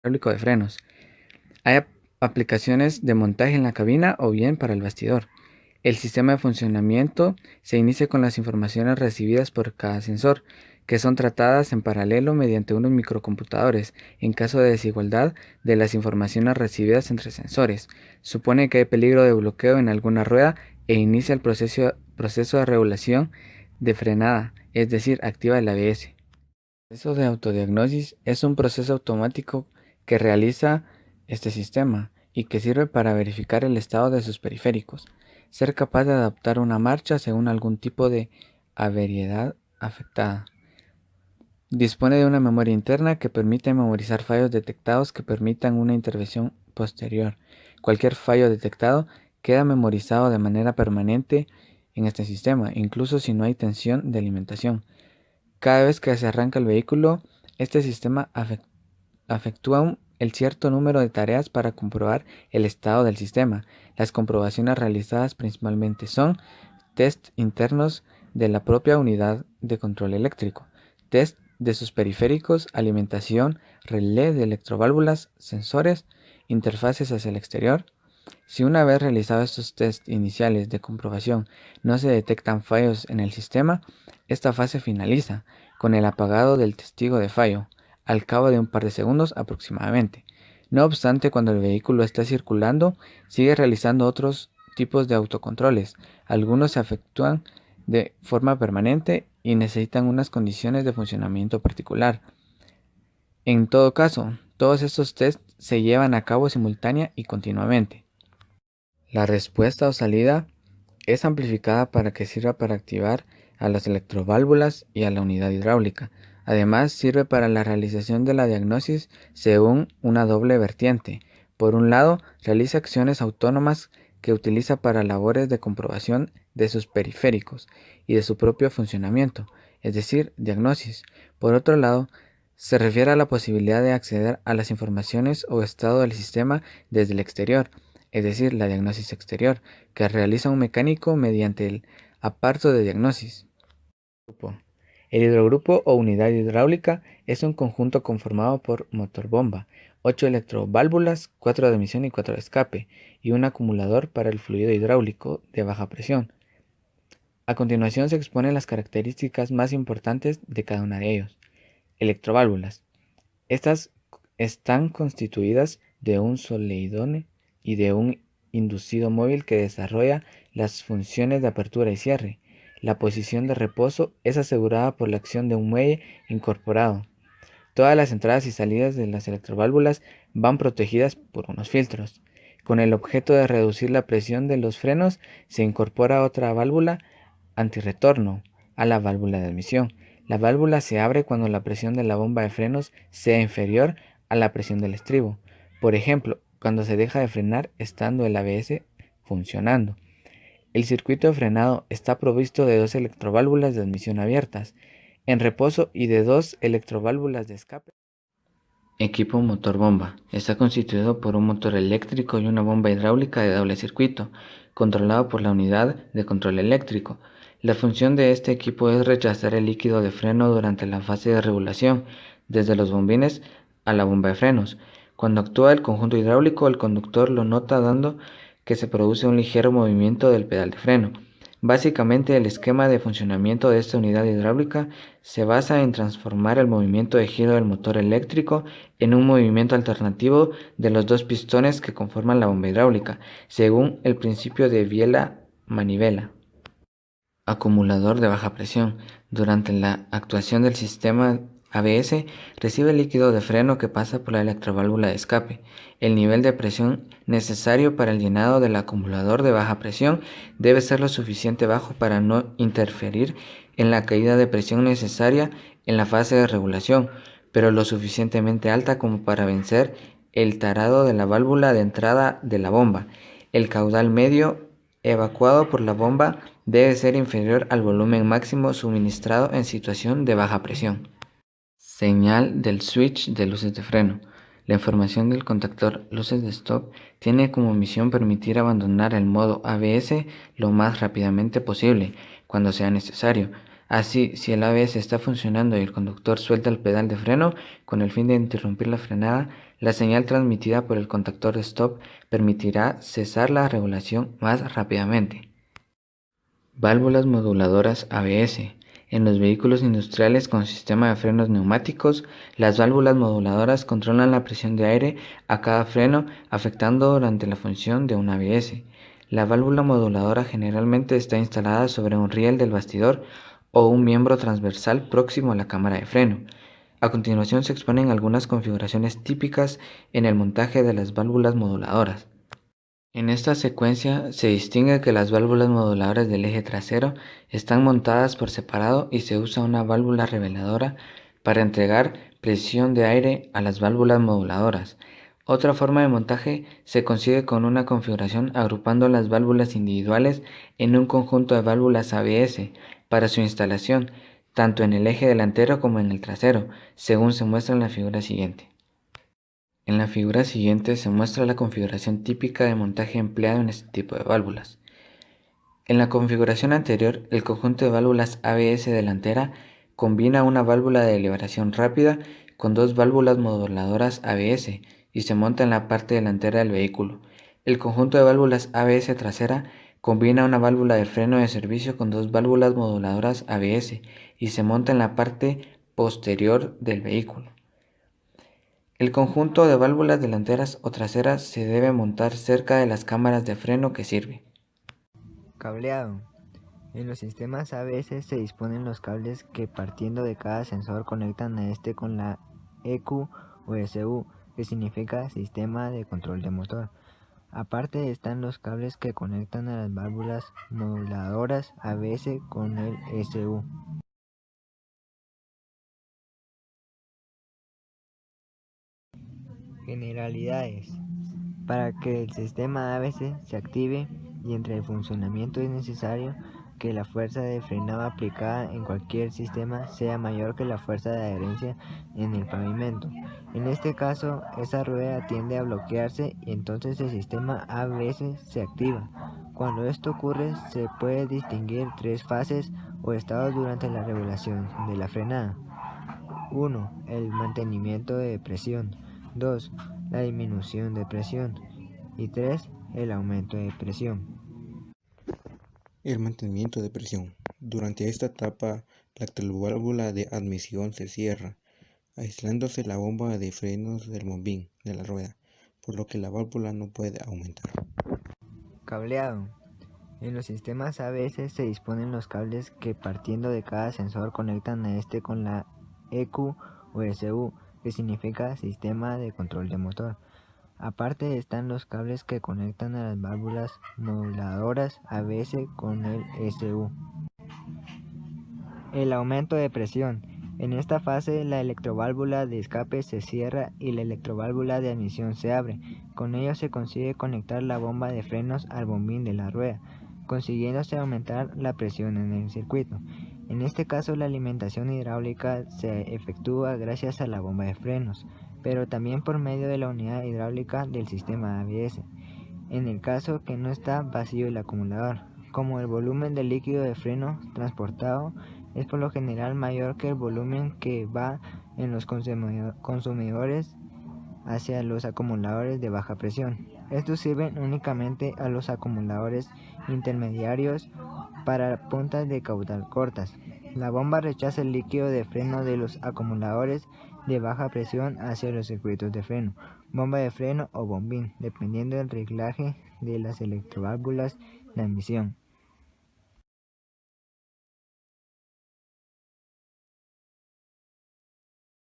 hidráulico de frenos. Hay aplicaciones de montaje en la cabina o bien para el bastidor. El sistema de funcionamiento se inicia con las informaciones recibidas por cada sensor, que son tratadas en paralelo mediante unos microcomputadores. En caso de desigualdad de las informaciones recibidas entre sensores, supone que hay peligro de bloqueo en alguna rueda e inicia el proceso de regulación de frenada, es decir, activa el ABS. El proceso de autodiagnosis es un proceso automático que realiza este sistema y que sirve para verificar el estado de sus periféricos, ser capaz de adaptar una marcha según algún tipo de averiedad afectada. Dispone de una memoria interna que permite memorizar fallos detectados que permitan una intervención posterior. Cualquier fallo detectado queda memorizado de manera permanente en este sistema, incluso si no hay tensión de alimentación. Cada vez que se arranca el vehículo, este sistema efectúa el cierto número de tareas para comprobar el estado del sistema. Las comprobaciones realizadas principalmente son test internos de la propia unidad de control eléctrico, test de sus periféricos, alimentación, relé de electroválvulas, sensores, interfaces hacia el exterior. Si una vez realizados estos tests iniciales de comprobación no se detectan fallos en el sistema, esta fase finaliza con el apagado del testigo de fallo, al cabo de un par de segundos aproximadamente. No obstante, cuando el vehículo está circulando, sigue realizando otros tipos de autocontroles. Algunos se efectúan de forma permanente y necesitan unas condiciones de funcionamiento particular. En todo caso, todos estos tests se llevan a cabo simultánea y continuamente. La respuesta o salida es amplificada para que sirva para activar a las electroválvulas y a la unidad hidráulica. Además, sirve para la realización de la diagnosis según una doble vertiente. Por un lado, realiza acciones autónomas que utiliza para labores de comprobación de sus periféricos y de su propio funcionamiento, es decir, diagnosis. Por otro lado, se refiere a la posibilidad de acceder a las informaciones o estado del sistema desde el exterior, es decir, la diagnosis exterior, que realiza un mecánico mediante el aparato de diagnosis. El hidrogrupo o unidad hidráulica es un conjunto conformado por motor bomba, 8 electroválvulas, 4 de admisión y 4 de escape, y un acumulador para el fluido hidráulico de baja presión. A continuación se exponen las características más importantes de cada una de ellos. Electroválvulas. Estas están constituidas de un soleidone y de un inducido móvil que desarrolla las funciones de apertura y cierre. La posición de reposo es asegurada por la acción de un muelle incorporado. Todas las entradas y salidas de las electroválvulas van protegidas por unos filtros. Con el objeto de reducir la presión de los frenos, se incorpora otra válvula antirretorno a la válvula de admisión. La válvula se abre cuando la presión de la bomba de frenos sea inferior a la presión del estribo. Por ejemplo, cuando se deja de frenar estando el ABS funcionando. El circuito de frenado está provisto de 2 electroválvulas de admisión abiertas en reposo y de 2 electroválvulas de escape. Equipo motor bomba. Está constituido por un motor eléctrico y una bomba hidráulica de doble circuito, controlado por la unidad de control eléctrico. La función de este equipo es rechazar el líquido de freno durante la fase de regulación, desde los bombines a la bomba de frenos. Cuando actúa el conjunto hidráulico, el conductor lo nota dando que se produce un ligero movimiento del pedal de freno. Básicamente, el esquema de funcionamiento de esta unidad hidráulica se basa en transformar el movimiento de giro del motor eléctrico en un movimiento alternativo de los dos pistones que conforman la bomba hidráulica, según el principio de biela-manivela. Acumulador de baja presión. Durante la actuación del sistema ABS, recibe el líquido de freno que pasa por la electroválvula de escape. El nivel de presión necesario para el llenado del acumulador de baja presión debe ser lo suficiente bajo para no interferir en la caída de presión necesaria en la fase de regulación, pero lo suficientemente alta como para vencer el tarado de la válvula de entrada de la bomba. El caudal medio evacuado por la bomba debe ser inferior al volumen máximo suministrado en situación de baja presión. Señal del switch de luces de freno. La información del contactor luces de stop tiene como misión permitir abandonar el modo ABS lo más rápidamente posible cuando sea necesario. Así, si el ABS está funcionando y el conductor suelta el pedal de freno con el fin de interrumpir la frenada, la señal transmitida por el contactor de stop permitirá cesar la regulación más rápidamente. Válvulas moduladoras ABS. En los vehículos industriales con sistema de frenos neumáticos, las válvulas moduladoras controlan la presión de aire a cada freno, afectando durante la función de un ABS. La válvula moduladora generalmente está instalada sobre un riel del bastidor o un miembro transversal próximo a la cámara de freno. A continuación se exponen algunas configuraciones típicas en el montaje de las válvulas moduladoras. En esta secuencia se distingue que las válvulas moduladoras del eje trasero están montadas por separado y se usa una válvula reveladora para entregar presión de aire a las válvulas moduladoras. Otra forma de montaje se consigue con una configuración agrupando las válvulas individuales en un conjunto de válvulas ABS para su instalación, tanto en el eje delantero como en el trasero, según se muestra en la figura siguiente. En la figura siguiente se muestra la configuración típica de montaje empleado en este tipo de válvulas. En la configuración anterior, el conjunto de válvulas ABS delantera combina una válvula de liberación rápida con dos válvulas moduladoras ABS y se monta en la parte delantera del vehículo. El conjunto de válvulas ABS trasera combina una válvula de freno de servicio con dos válvulas moduladoras ABS y se monta en la parte posterior del vehículo. El conjunto de válvulas delanteras o traseras se debe montar cerca de las cámaras de freno que sirve. Cableado. En los sistemas ABS se disponen los cables que partiendo de cada sensor conectan a este con la EQ o SU, que significa Sistema de Control de Motor. Aparte están los cables que conectan a las válvulas moduladoras ABS con el SU. Generalidades. Para que el sistema ABS se active y entre el funcionamiento es necesario que la fuerza de frenado aplicada en cualquier sistema sea mayor que la fuerza de adherencia en el pavimento. En este caso, esa rueda tiende a bloquearse y entonces el sistema ABS se activa. Cuando esto ocurre, se puede distinguir tres fases o estados durante la regulación de la frenada. 1. El mantenimiento de presión. 2. La disminución de presión. Y 3. El aumento de presión. El mantenimiento de presión. Durante esta etapa, la válvula de admisión se cierra, aislándose la bomba de frenos del bombín de la rueda, por lo que la válvula no puede aumentar. Cableado. En los sistemas ABS se disponen los cables que partiendo de cada sensor conectan a este con la EQ o SU, que significa Sistema de Control de Motor. Aparte están los cables que conectan a las válvulas moduladoras ABS con el SU. El aumento de presión. En esta fase la electroválvula de escape se cierra y la electroválvula de admisión se abre. Con ello se consigue conectar la bomba de frenos al bombín de la rueda, consiguiéndose aumentar la presión en el circuito. En este caso la alimentación hidráulica se efectúa gracias a la bomba de frenos, pero también por medio de la unidad hidráulica del sistema ABS, en el caso que no está vacío el acumulador. Como el volumen de líquido de freno transportado es por lo general mayor que el volumen que va en los consumidores hacia los acumuladores de baja presión. Estos sirven únicamente a los acumuladores intermediarios para puntas de caudal cortas. La bomba rechaza el líquido de freno de los acumuladores de baja presión hacia los circuitos de freno, bomba de freno o bombín, dependiendo del reglaje de las electroválvulas de admisión.